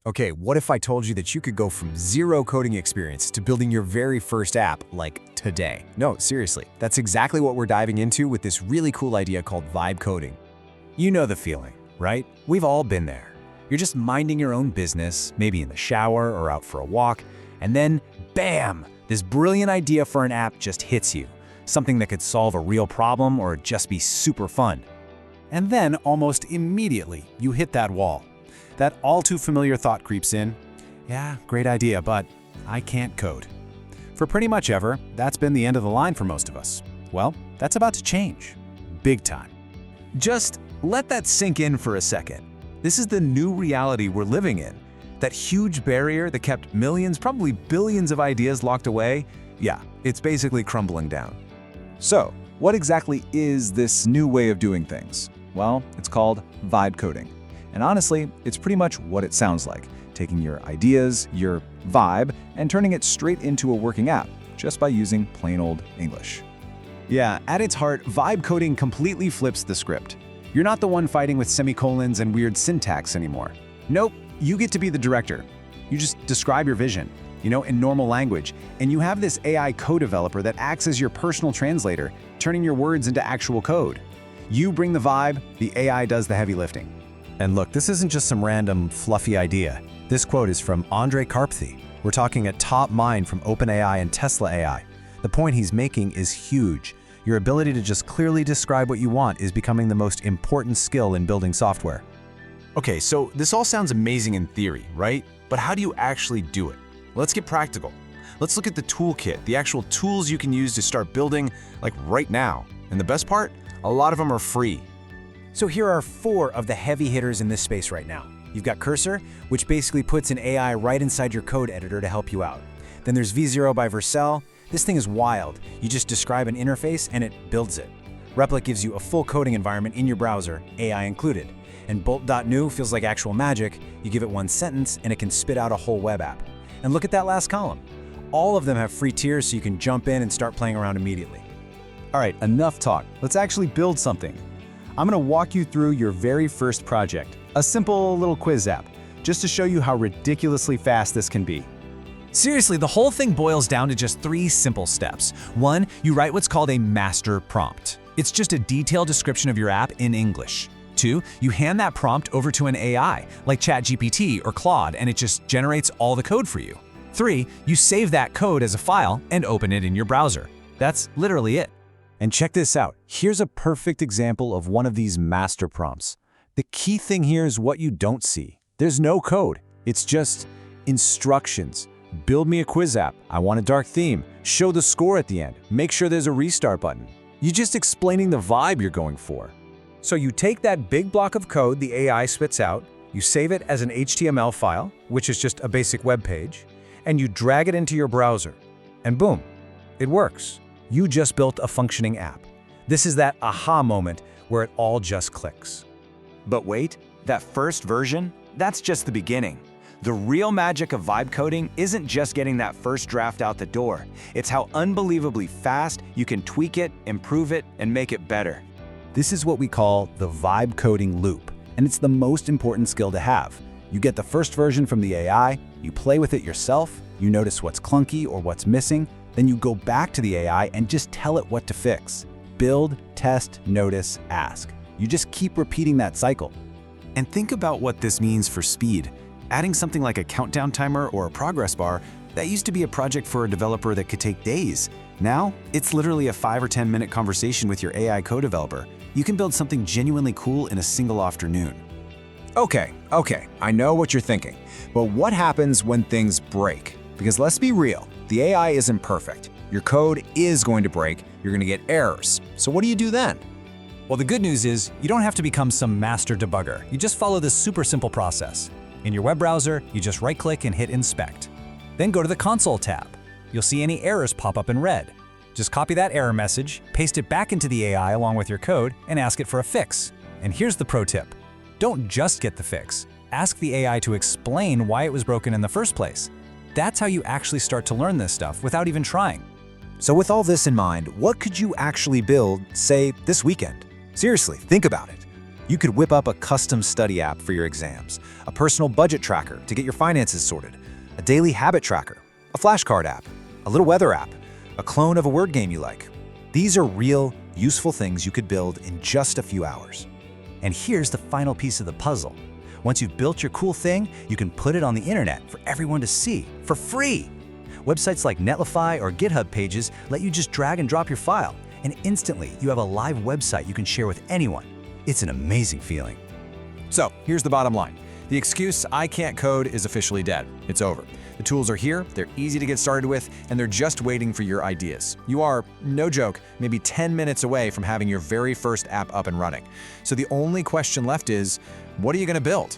Okay, what if I told you that you could go from zero coding experience to building your very first app, like today? No, seriously, that's exactly what we're diving into with this really cool idea called vibe coding. You know the feeling, right? We've all been there. You're just minding your own business, maybe in the shower or out for a walk, and then, bam, this brilliant idea for an app just hits you. Something that could solve a real problem or just be super fun. And then, almost immediately, you hit that wall. That all-too-familiar thought creeps in. Yeah, great idea, but I can't code. For pretty much ever, that's been the end of the line for most of us. Well, that's about to change. Big time. Just let that sink in for a second. This is the new reality we're living in. That huge barrier that kept millions, probably billions of ideas locked away, yeah, it's basically crumbling down. So, what exactly is this new way of doing things? Well, it's called vibe coding. And honestly, it's pretty much what it sounds like, taking your ideas, your vibe, and turning it straight into a working app, just by using plain old English. Yeah, at its heart, vibe coding completely flips the script. You're not the one fighting with semicolons and weird syntax anymore. Nope, you get to be the director. You just describe your vision, in normal language, and you have this AI co-developer that acts as your personal translator, turning your words into actual code. You bring the vibe, the AI does the heavy lifting. And look, this isn't just some random, fluffy idea. This quote is from Andrej Karpathy. We're talking a top mind from OpenAI and Tesla AI. The point he's making is huge. Your ability to just clearly describe what you want is becoming the most important skill in building software. Okay, so this all sounds amazing in theory, right? But how do you actually do it? Let's get practical. Let's look at the toolkit, the actual tools you can use to start building, like right now. And the best part? A lot of them are free. So here are 4 of the heavy hitters in this space right now. You've got Cursor, which basically puts an AI right inside your code editor to help you out. Then there's V0 by Vercel. This thing is wild. You just describe an interface and it builds it. Replit gives you a full coding environment in your browser, AI included. And Bolt.new feels like actual magic. You give it one sentence and it can spit out a whole web app. And look at that last column. All of them have free tiers so you can jump in and start playing around immediately. All right, enough talk. Let's actually build something. I'm going to walk you through your very first project, a simple little quiz app, just to show you how ridiculously fast this can be. Seriously, the whole thing boils down to just 3 simple steps. 1, you write what's called a master prompt. It's just a detailed description of your app in English. 2, you hand that prompt over to an AI, like ChatGPT or Claude, and it just generates all the code for you. 3, you save that code as a file and open it in your browser. That's literally it. And check this out. Here's a perfect example of one of these master prompts. The key thing here is what you don't see. There's no code. It's just instructions. Build me a quiz app. I want a dark theme. Show the score at the end. Make sure there's a restart button. You're just explaining the vibe you're going for. So you take that big block of code the AI spits out, you save it as an HTML file, which is just a basic web page, and you drag it into your browser. And boom, it works. You just built a functioning app. This is that aha moment where it all just clicks. But wait, that first version? That's just the beginning. The real magic of vibe coding isn't just getting that first draft out the door. It's how unbelievably fast you can tweak it, improve it, and make it better. This is what we call the vibe coding loop, and it's the most important skill to have. You get the first version from the AI, you play with it yourself, you notice what's clunky or what's missing, then you go back to the AI and just tell it what to fix. Build, test, notice, ask. You just keep repeating that cycle. And think about what this means for speed. Adding something like a countdown timer or a progress bar, that used to be a project for a developer that could take days. Now, it's literally a 5 or 10 minute conversation with your AI co-developer. You can build something genuinely cool in a single afternoon. Okay, I know what you're thinking. But what happens when things break? Because let's be real, the AI isn't perfect. Your code is going to break, you're going to get errors. So what do you do then? Well, the good news is you don't have to become some master debugger. You just follow this super simple process. In your web browser, you just right-click and hit Inspect. Then go to the Console tab. You'll see any errors pop up in red. Just copy that error message, paste it back into the AI along with your code, and ask it for a fix. And here's the pro tip. Don't just get the fix. Ask the AI to explain why it was broken in the first place. That's how you actually start to learn this stuff without even trying. So with all this in mind, what could you actually build, say, this weekend? Seriously, think about it. You could whip up a custom study app for your exams, a personal budget tracker to get your finances sorted, a daily habit tracker, a flashcard app, a little weather app, a clone of a word game you like. These are real, useful things you could build in just a few hours. And here's the final piece of the puzzle. Once you've built your cool thing, you can put it on the internet for everyone to see, for free. Websites like Netlify or GitHub pages let you just drag and drop your file, and instantly you have a live website you can share with anyone. It's an amazing feeling. So, here's the bottom line. The excuse, "I can't code," is officially dead. It's over. The tools are here, they're easy to get started with, and they're just waiting for your ideas. You are, no joke, maybe 10 minutes away from having your very first app up and running. So the only question left is, what are you going to build?